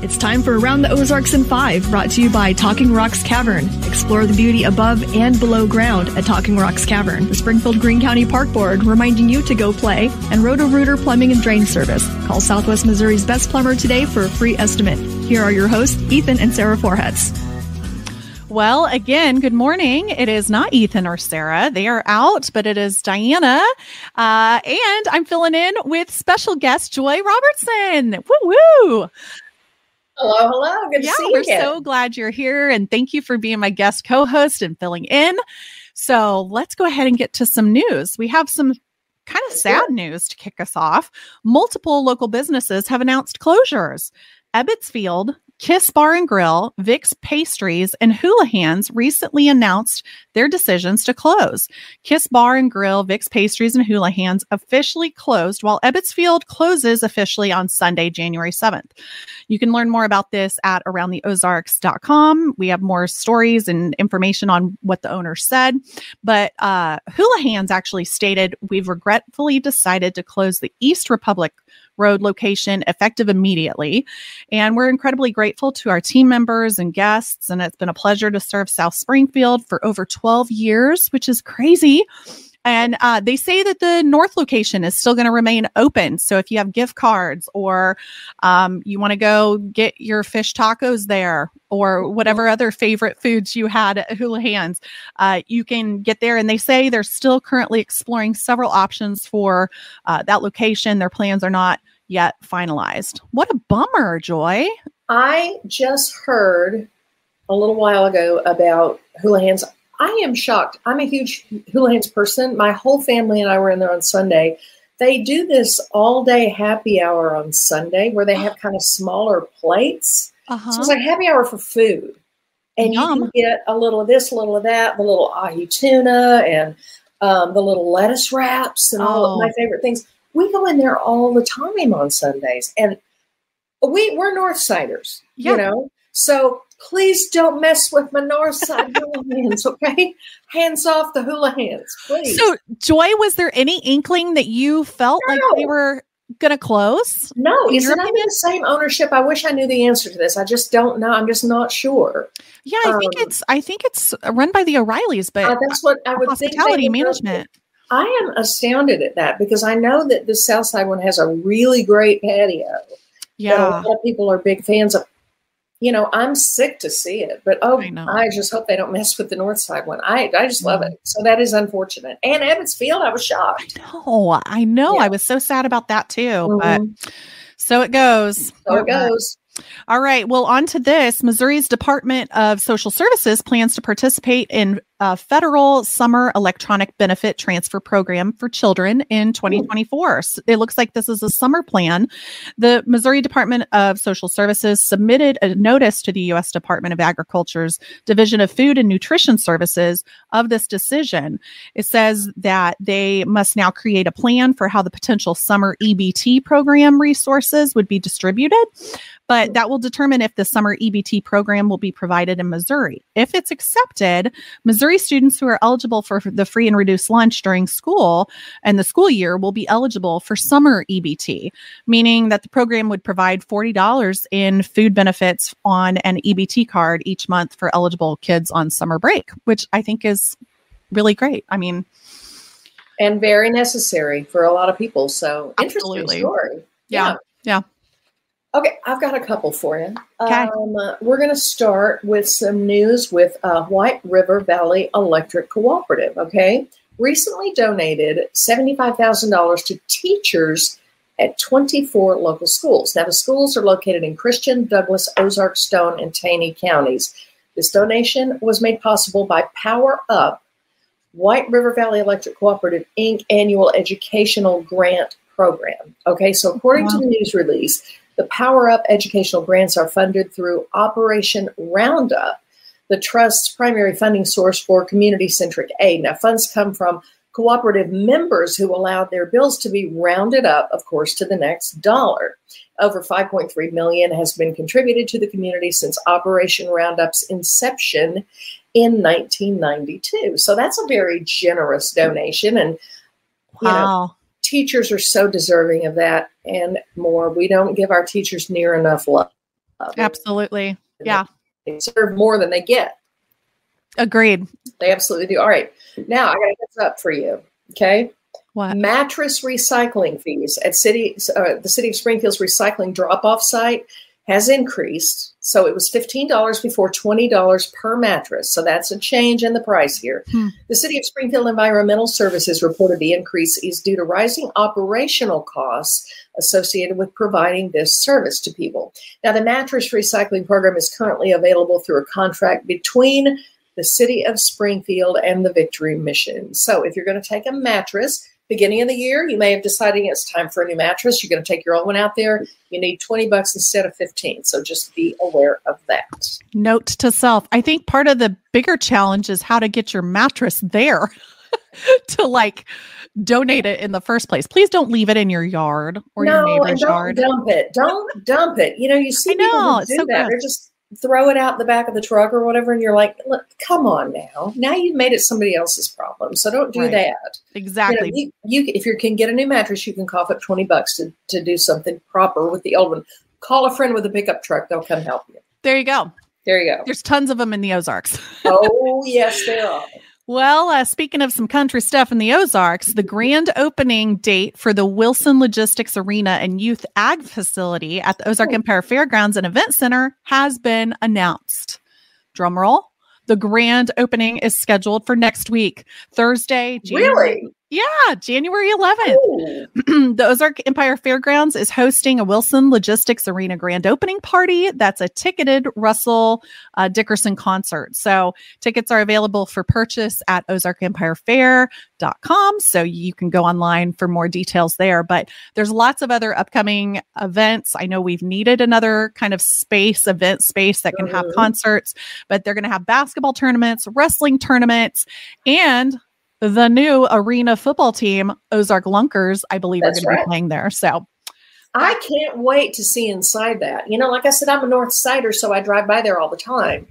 It's time for Around the Ozarks in 5, brought to you by Talking Rocks Cavern. Explore the beauty above and below ground at Talking Rocks Cavern. The Springfield-Greene County Park Board reminding you to go play, and Roto-Rooter Plumbing and Drain Service. Call Southwest Missouri's best plumber today for a free estimate. Here are your hosts, Ethan and Sarah Forhetz. Well, again, good morning. It is not Ethan or Sarah. They are out, but it is Diana. And I'm filling in with special guest Joy Robertson. Woo-woo! Hello. Good to see you again. We're so glad you're here, and thank you for being my guest co-host and filling in. So let's go ahead and get to some news. We have some kind of sad news to kick us off. Multiple local businesses have announced closures. Ebbetsfield, Kiss Bar and Grill, Vic's Pastries, and Hula Hands recently announced their decisions to close. Kiss Bar and Grill, Vic's Pastries, and Hula Hands officially closed, while Ebbetsfield closes officially on Sunday, January 7th. You can learn more about this at aroundtheozarks.com. We have more stories and information on what the owner said. But Hula Hands actually stated, "We've regretfully decided to close the East Republic Road location effective immediately. And we're incredibly grateful to our team members and guests. And it's been a pleasure to serve South Springfield for over 12 years, which is crazy." And they say that the North location is still going to remain open. So if you have gift cards or you want to go get your fish tacos there or whatever other favorite foods you had at Hula Hands, you can get there. And they say they're still currently exploring several options for that location. Their plans are not yet finalized. What a bummer, Joy. I just heard a little while ago about Hula Hands. I am shocked. I'm a huge Hula Hands person. My whole family and I were in there on Sunday. They do this all-day happy hour on Sunday where they have kind of smaller plates. So it's like happy hour for food. And you can get a little of this, a little of that, the little ahi tuna and the little lettuce wraps and all of my favorite things. We go in there all the time on Sundays. And we're Northsiders, you know. So please don't mess with my Northside Hula Hands, okay? Hands off the Hula Hands, please. So, Joy, was there any inkling that you felt like they were going to close? No, it's not the same ownership. I wish I knew the answer to this. I just don't know. I'm just not sure. Yeah, I think it's run by the O'Reillys, but that's what I would think. Hospitality management. I am astounded at that because I know that the Southside one has a really great patio. Yeah, a lot of people are big fans of. You know, I'm sick to see it, but I just hope they don't mess with the North Side one. I just love it. So that is unfortunate. And Ebbetsfield, I was shocked. I know. Yeah. I was so sad about that too. But so it goes. All right. Well, on to this. Missouri's Department of Social Services plans to participate in a federal summer electronic benefit transfer program for children in 2024. So it looks like this is a summer plan. The Missouri Department of Social Services submitted a notice to the U.S. Department of Agriculture's Division of Food and Nutrition Services of this decision. It says that they must now create a plan for how the potential summer EBT program resources would be distributed. But that will determine if the summer EBT program will be provided in Missouri. If it's accepted, Missouri students who are eligible for the free and reduced lunch during school and the school year will be eligible for summer EBT, meaning that the program would provide $40 in food benefits on an EBT card each month for eligible kids on summer break, which I think is really great. I mean, and very necessary for a lot of people. So interesting story. Yeah. Okay, I've got a couple for you. Okay. We're going to start with some news with White River Valley Electric Cooperative, okay? Recently donated $75,000 to teachers at 24 local schools. Now, the schools are located in Christian, Douglas, Ozarks, Stone, and Taney counties. This donation was made possible by Power Up, White River Valley Electric Cooperative, Inc. annual educational grant program. Okay, so according to the news release, the Power Up educational grants are funded through Operation Roundup, the Trust's primary funding source for community-centric aid. Now, funds come from cooperative members who allowed their bills to be rounded up, of course, to the next dollar. Over $5.3 million has been contributed to the community since Operation Roundup's inception in 1992. So that's a very generous donation. And, you know, teachers are so deserving of that and more. We don't give our teachers near enough love. Absolutely. Yeah. They serve more than they get. Agreed. They absolutely do. All right. Now I got to get this up for you. Okay. What? Mattress recycling fees at the City of Springfield's recycling drop-off site has increased. So it was $15 before $20 per mattress. So that's a change in the price here. The City of Springfield Environmental Services reported the increase is due to rising operational costs associated with providing this service to people. Now, the mattress recycling program is currently available through a contract between the City of Springfield and the Victory Mission. So if you're going to take a mattress, beginning of the year, you may have decided it's time for a new mattress. You're going to take your old one out there. You need $20 instead of $15. So just be aware of that. Note to self. I think part of the bigger challenge is how to get your mattress there to like donate it in the first place. Please don't leave it in your yard or your neighbor's yard. Dump it. Don't dump it. You know, you see people who do that. They're just throw it out in the back of the truck or whatever, and you're like, look, come on now. Now you've made it somebody else's problem. So don't do that. Exactly. You if you can get a new mattress, you can cough up $20 to do something proper with the old one. Call a friend with a pickup truck. They'll come help you. There you go. There you go. There's tons of them in the Ozarks. Oh, yes, there are. Well, speaking of some country stuff in the Ozarks, the grand opening date for the Wilson Logistics Arena and Youth Ag Facility at the Ozark Empire Fairgrounds and Event Center has been announced. Drum roll. The grand opening is scheduled for next week, Thursday, Really? Yeah, January 11th. The Ozark Empire Fairgrounds is hosting a Wilson Logistics Arena grand opening party. That's a ticketed Russell Dickerson concert. So tickets are available for purchase at ozarkempirefair.com. So you can go online for more details there. But there's lots of other upcoming events. I know we've needed another kind of event space that can have concerts, but they're going to have basketball tournaments, wrestling tournaments, and the new arena football team, Ozark Lunkers, I believe, are going to be playing there. So I can't wait to see inside that. You know, like I said, I'm a North Sider, so I drive by there all the time.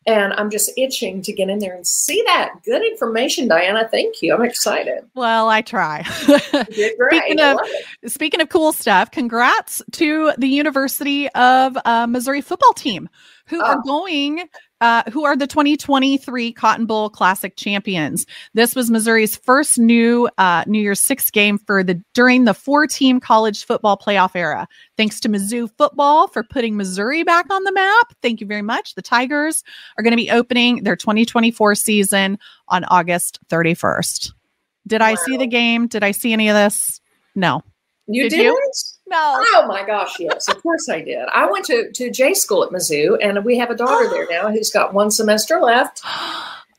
And I'm just itching to get in there and see that. Good information, Diana. Thank you. I'm excited. Well, I try. You did great. Speaking of cool stuff, congrats to the University of Missouri football team who are who are the 2023 Cotton Bowl Classic champions. This was Missouri's first New Year's Six game during the 4-team college football playoff era. Thanks to Mizzou football for putting Missouri back on the map. Thank you very much. The Tigers are going to be opening their 2024 season on August 31st. Did I see the game? Did I see any of this? No. You did? No. Oh my gosh, yes, of course I did. I went to J school at Mizzou, and we have a daughter there now who's got one semester left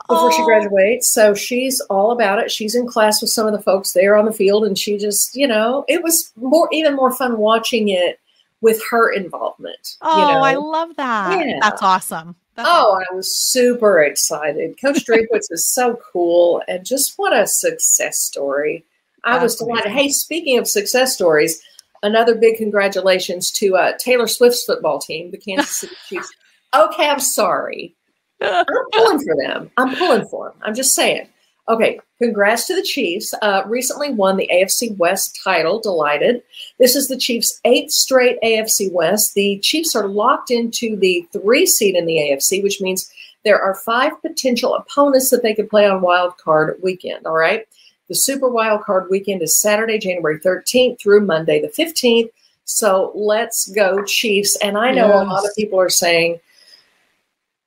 before she graduates. So she's all about it. She's in class with some of the folks there on the field, and she just, you know, it was even more fun watching it with her involvement. Oh, you know? I love that. Yeah. That's awesome. I was super excited. Coach Drakewitz is so cool, and just what a success story. I was delighted. Hey, speaking of success stories, another big congratulations to Taylor Swift's football team, the Kansas City Chiefs. Okay, I'm sorry. I'm pulling for them. I'm pulling for them. I'm just saying. Okay, congrats to the Chiefs. Recently won the AFC West title. Delighted. This is the Chiefs' 8th straight AFC West. The Chiefs are locked into the 3 seed in the AFC, which means there are 5 potential opponents that they could play on Wild Card Weekend. All right. The Super Wild Card Weekend is Saturday, January 13th through Monday the 15th. So let's go Chiefs. And I know a lot of people are saying,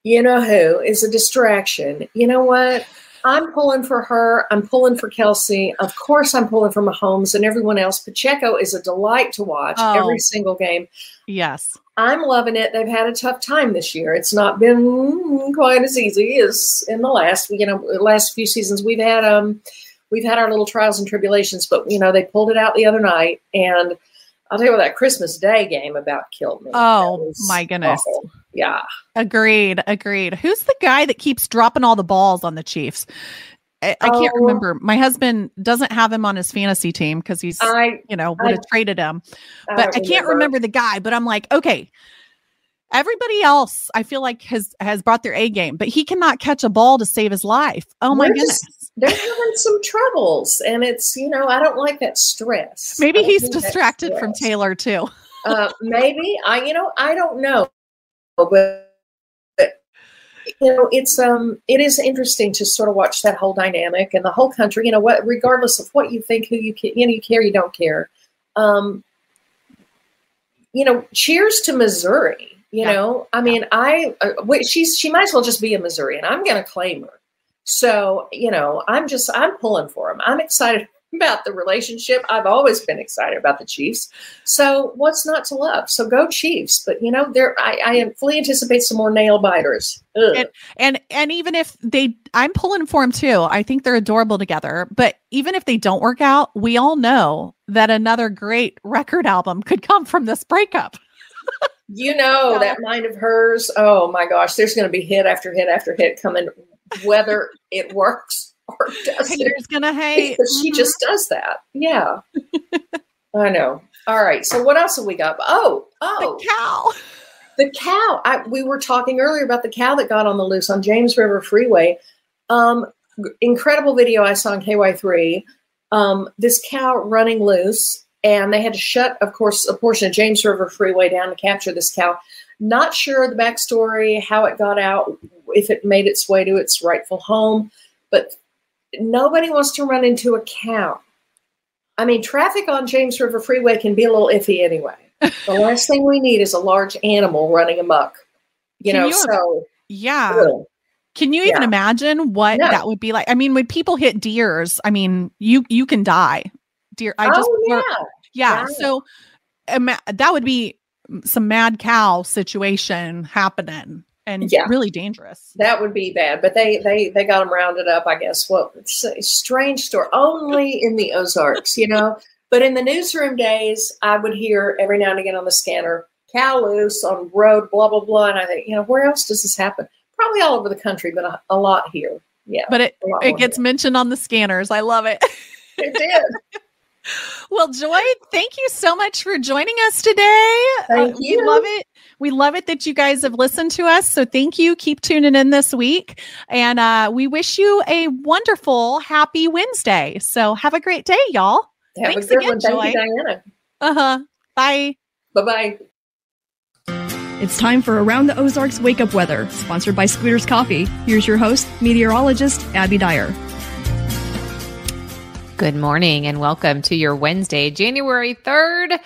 you know who is a distraction. You know what? I'm pulling for her. I'm pulling for Kelsey. Of course, I'm pulling for Mahomes and everyone else. Pacheco is a delight to watch every single game. Yes. I'm loving it. They've had a tough time this year. It's not been quite as easy as in the last few seasons. We've had our little trials and tribulations, but, you know, they pulled it out the other night. And I'll tell you what, that Christmas Day game about killed me. Oh, my goodness. Awful. Yeah. Agreed. Who's the guy that keeps dropping all the balls on the Chiefs? I can't remember. My husband doesn't have him on his fantasy team because would have traded him. But I can't remember the guy. But I'm like, okay. Everybody else, I feel like has brought their A game, but he cannot catch a ball to save his life. Oh my goodness. They're having some troubles, and it's, you know, I don't like that stress. Maybe he's distracted from Taylor too. Maybe. I don't know. but it is interesting to sort of watch that whole dynamic and the whole country. What, regardless of what you think, who you care, you don't care. Cheers to Missouri. I mean, she might as well just be a Missourian. I'm going to claim her. So, I'm pulling for them. I'm excited about the relationship. I've always been excited about the Chiefs. So what's not to love? So go Chiefs. But I fully anticipate some more nail biters. And even if I'm pulling for them too. I think they're adorable together. But even if they don't work out, we all know that another great record album could come from this breakup. That mind of hers. Oh my gosh, there's going to be hit after hit after hit coming, whether it works or doesn't. Haters gonna hate. Because she just does that. Yeah. I know. All right. So what else have we got? Oh, the cow. The cow. We were talking earlier about the cow that got on the loose on James River Freeway. Incredible video I saw on KY3. This cow running loose, and they had to shut, of course, a portion of James River Freeway down to capture this cow. Not sure the backstory, how it got out, if it made its way to its rightful home, but nobody wants to run into a cow. I mean, traffic on James River Freeway can be a little iffy anyway. The last thing we need is a large animal running amok. Yeah. Can you even imagine what that would be like? I mean, when people hit deers, I mean, you can die. Deer. So that would be some mad cow situation happening. And really dangerous. That would be bad, but they got them rounded up, I guess. Well, it's a strange story, only in the Ozarks, But in the newsroom days, I would hear every now and again on the scanner, cow loose on road, blah, blah, blah. And I think, where else does this happen? Probably all over the country, but a lot here. Yeah. But it gets mentioned on the scanners. I love it. It did. Well, Joy, thank you so much for joining us today. Thank you. We love it. We love it that you guys have listened to us. So thank you. Keep tuning in this week. And we wish you a wonderful, happy Wednesday. So have a great day, y'all. Thanks again, Joy. Thank you, Diana. Bye. Bye-bye. It's time for Around the Ozarks Wake Up Weather, sponsored by Scooters Coffee. Here's your host, meteorologist Abby Dyer. Good morning and welcome to your Wednesday, January 3rd,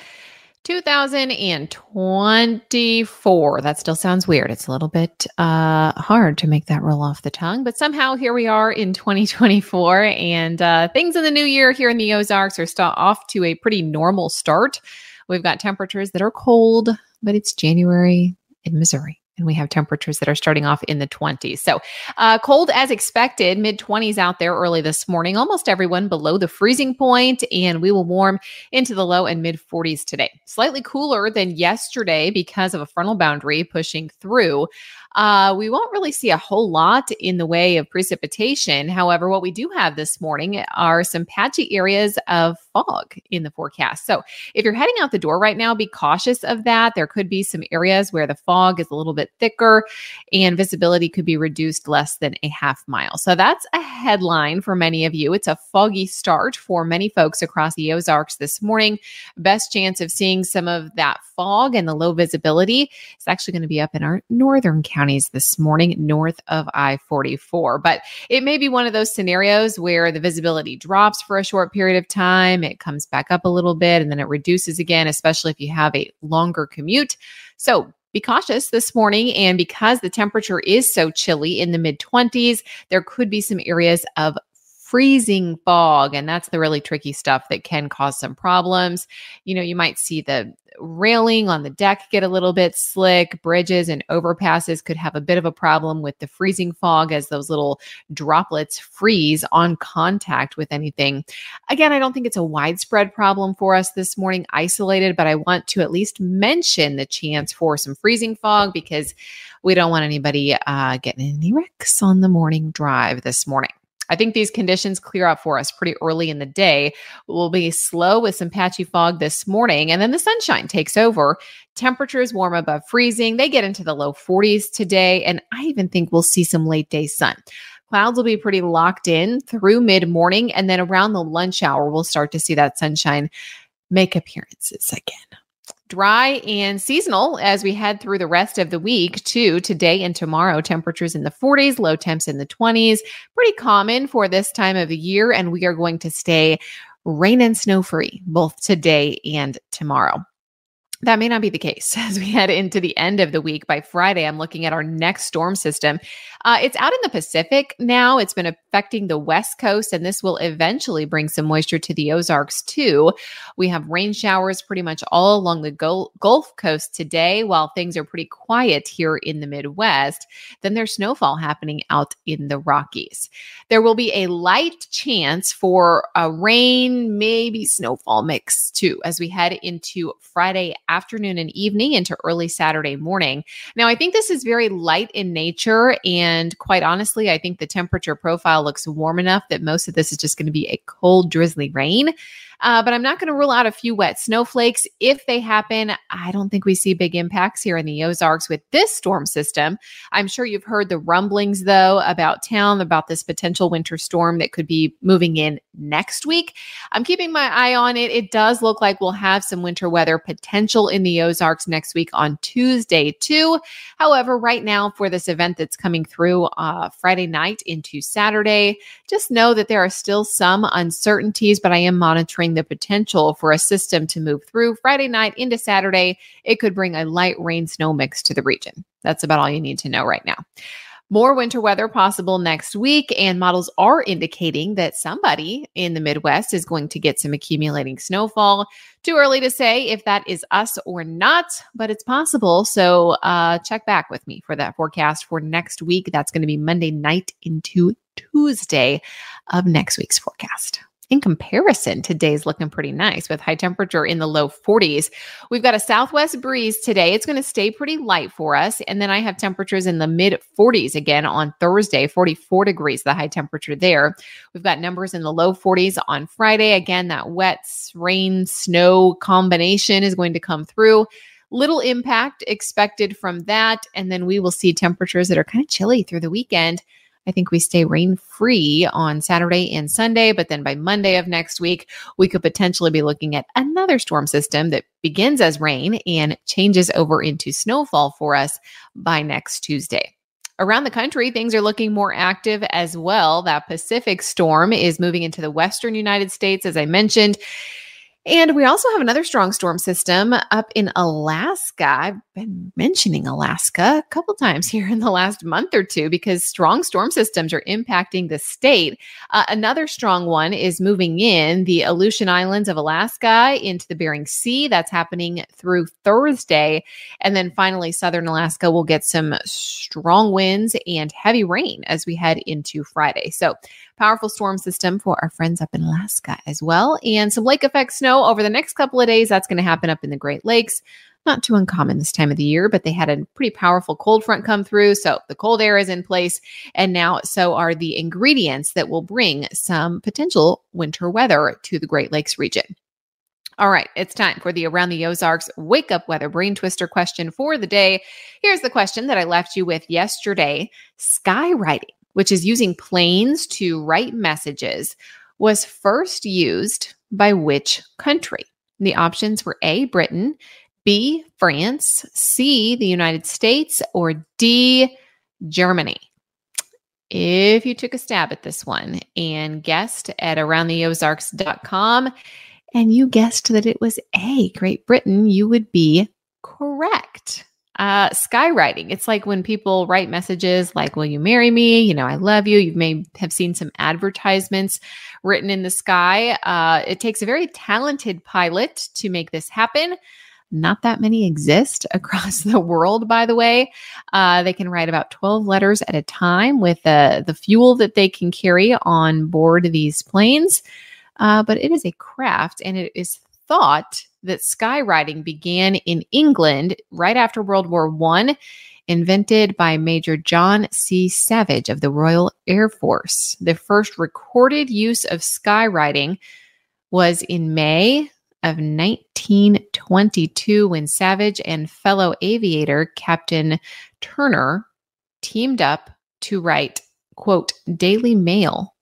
2024. That still sounds weird. It's a little bit hard to make that roll off the tongue, but somehow here we are in 2024 and things in the new year here in the Ozarks are off to a pretty normal start. We've got temperatures that are cold, but it's January in Missouri. And we have temperatures that are starting off in the 20s. So cold as expected, mid-20s out there early this morning. Almost everyone below the freezing point, and we will warm into the low and mid-40s today. Slightly cooler than yesterday because of a frontal boundary pushing through. We won't really see a whole lot in the way of precipitation. However, what we do have this morning are some patchy areas of fog in the forecast. So if you're heading out the door right now, be cautious of that. There could be some areas where the fog is a little bit thicker and visibility could be reduced less than a half mile. So that's a headline for many of you. It's a foggy start for many folks across the Ozarks this morning. Best chance of seeing some of that fog and the low visibility is actually going to be up in our northern counties this morning, north of I-44. But it may be one of those scenarios where the visibility drops for a short period of time. It comes back up a little bit and then it reduces again, especially if you have a longer commute. So be cautious this morning. And because the temperature is so chilly in the mid-20s, there could be some areas of freezing fog. And that's the really tricky stuff that can cause some problems. You might see the railing on the deck get a little bit slick. Bridges and overpasses could have a bit of a problem with the freezing fog as those little droplets freeze on contact with anything. Again, I don't think it's a widespread problem for us this morning, isolated, but I want to at least mention the chance for some freezing fog because we don't want anybody getting any wrecks on the morning drive this morning. I think these conditions clear up for us pretty early in the day. We'll be slow with some patchy fog this morning, and then the sunshine takes over. Temperatures warm above freezing. They get into the low 40s today, and I even think we'll see some late day sun. Clouds will be pretty locked in through mid-morning, and then around the lunch hour, we'll start to see that sunshine make appearances again. Dry and seasonal as we head through the rest of the week too. Today and tomorrow, temperatures in the 40s, low temps in the 20s. Pretty common for this time of the year. And we are going to stay rain and snow free both today and tomorrow. That may not be the case as we head into the end of the week. By Friday, I'm looking at our next storm system. It's out in the Pacific now. It's been affecting the West Coast, and this will eventually bring some moisture to the Ozarks too. We have rain showers pretty much all along the Gulf Coast today, while things are pretty quiet here in the Midwest. Then there's snowfall happening out in the Rockies. There will be a light chance for a rain, maybe snowfall mix too, as we head into Friday afternoon and evening into early Saturday morning. Now, I think this is very light in nature, and quite honestly, I think the temperature profile looks warm enough that most of this is just going to be a cold, drizzly rain. But I'm not going to rule out a few wet snowflakes. If they happen, I don't think we see big impacts here in the Ozarks with this storm system. I'm sure you've heard the rumblings, though, about town, about this potential winter storm that could be moving in next week. I'm keeping my eye on it. It does look like we'll have some winter weather potential in the Ozarks next week on Tuesday, too. However, right now for this event that's coming through Friday night into Saturday, just know that there are still some uncertainties, but I am monitoring the potential for a system to move through Friday night into Saturday. It could bring a light rain snow mix to the region. That's about all you need to know right now. More winter weather possible next week, and models are indicating that somebody in the Midwest is going to get some accumulating snowfall. Too early to say if that is us or not, but it's possible. So check back with me for that forecast for next week. That's going to be Monday night into Tuesday of next week's forecast. In comparison, today's looking pretty nice with high temperature in the low 40s. We've got a southwest breeze today. It's going to stay pretty light for us. And then I have temperatures in the mid 40s again on Thursday, 44 degrees, the high temperature there. We've got numbers in the low 40s on Friday. Again, that wet rain, snow combination is going to come through. Little impact expected from that. And then we will see temperatures that are kind of chilly through the weekend. I think we stay rain-free on Saturday and Sunday, but then by Monday of next week, we could potentially be looking at another storm system that begins as rain and changes over into snowfall for us by next Tuesday. Around the country, things are looking more active as well. That Pacific storm is moving into the western United States, as I mentioned. And we also have another strong storm system up in Alaska. I've been mentioning Alaska a couple times here in the last month or two because strong storm systems are impacting the state. Another strong one is moving in the Aleutian Islands of Alaska into the Bering Sea. That's happening through Thursday. And then finally, southern Alaska will get some strong winds and heavy rain as we head into Friday. So powerful storm system for our friends up in Alaska as well. And some lake effect snow over the next couple of days. That's going to happen up in the Great Lakes. Not too uncommon this time of the year, but they had a pretty powerful cold front come through. So the cold air is in place. And now so are the ingredients that will bring some potential winter weather to the Great Lakes region. All right, it's time for the Around the Ozarks Wake Up Weather Brain Twister question for the day. Here's the question that I left you with yesterday. Skywriting, which is using planes to write messages, was first used by which country? The options were A, Britain, B, France, C, the United States, or D, Germany. If you took a stab at this one and guessed at aroundtheozarks.com and you guessed that it was A, Great Britain, you would be correct. Skywriting. It's like when people write messages like, will you marry me? You know, I love you. You may have seen some advertisements written in the sky. It takes a very talented pilot to make this happen. Not that many exist across the world, by the way. They can write about 12 letters at a time with the fuel that they can carry on board these planes. But it is a craft, and it is thought that skywriting began in England right after World War I, invented by Major John C. Savage of the Royal Air Force. The first recorded use of skywriting was in May of 1922 when Savage and fellow aviator Captain Turner teamed up to write, quote, Daily Mail,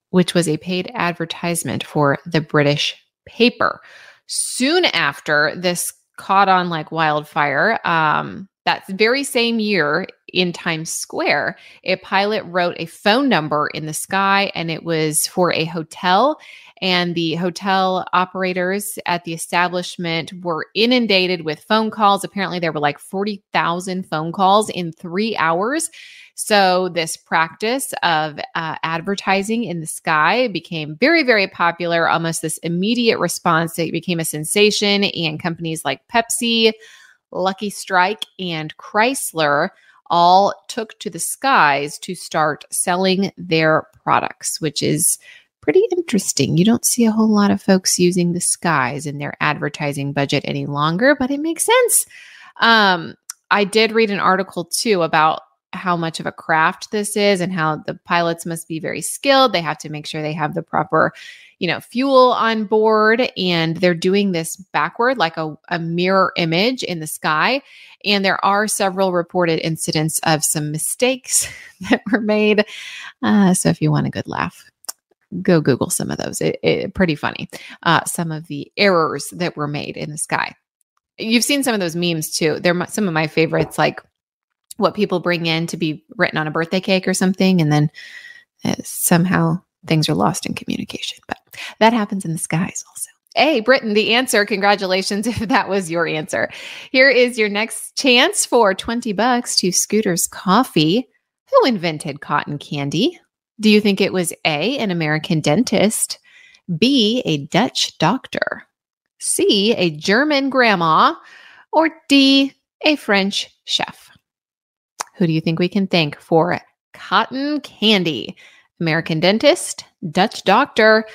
which was a paid advertisement for the British paper. Soon after this caught on like wildfire, that very same year in Times Square, a pilot wrote a phone number in the sky, and it was for a hotel. And the hotel operators at the establishment were inundated with phone calls. Apparently, there were like 40,000 phone calls in 3 hours. So this practice of advertising in the sky became very, very popular, almost this immediate response. It became a sensation, and companies like Pepsi, Lucky Strike, and Chrysler all took to the skies to start selling their products, which is pretty interesting. You don't see a whole lot of folks using the skies in their advertising budget any longer, but it makes sense. I did read an article too about how much of a craft this is and how the pilots must be very skilled. They have to make sure they have the proper, fuel on board, and they're doing this backward, like a mirror image in the sky. And there are several reported incidents of some mistakes that were made. So if you want a good laugh, go Google some of those. Pretty funny. Some of the errors that were made in the sky. You've seen some of those memes too. They're some of my favorites, like what people bring in to be written on a birthday cake or something. And then somehow things are lost in communication. But that happens in the skies also. Hey, Britton, the answer. Congratulations if that was your answer. Here is your next chance for $20 to Scooter's Coffee. Who invented cotton candy? Do you think it was A, an American dentist, B, a Dutch doctor, C, a German grandma, or D, a French chef? Who do you think we can thank for cotton candy? American dentist, Dutch doctor,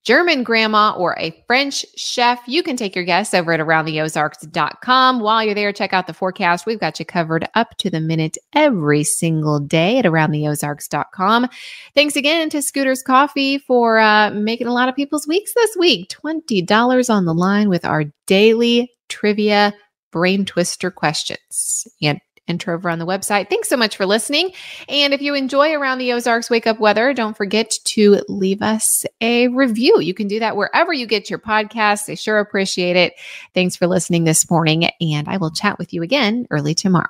German grandma, or a French chef? You can take your guess over at aroundtheozarks.com. While you're there, check out the forecast. We've got you covered up to the minute every single day at aroundtheozarks.com. Thanks again to Scooter's Coffee for making a lot of people's weeks this week. $20 on the line with our daily trivia brain twister questions. And enter over on the website. Thanks so much for listening. And if you enjoy Around the Ozarks Wake Up Weather, don't forget to leave us a review. You can do that wherever you get your podcasts. I sure appreciate it. Thanks for listening this morning, and I will chat with you again early tomorrow.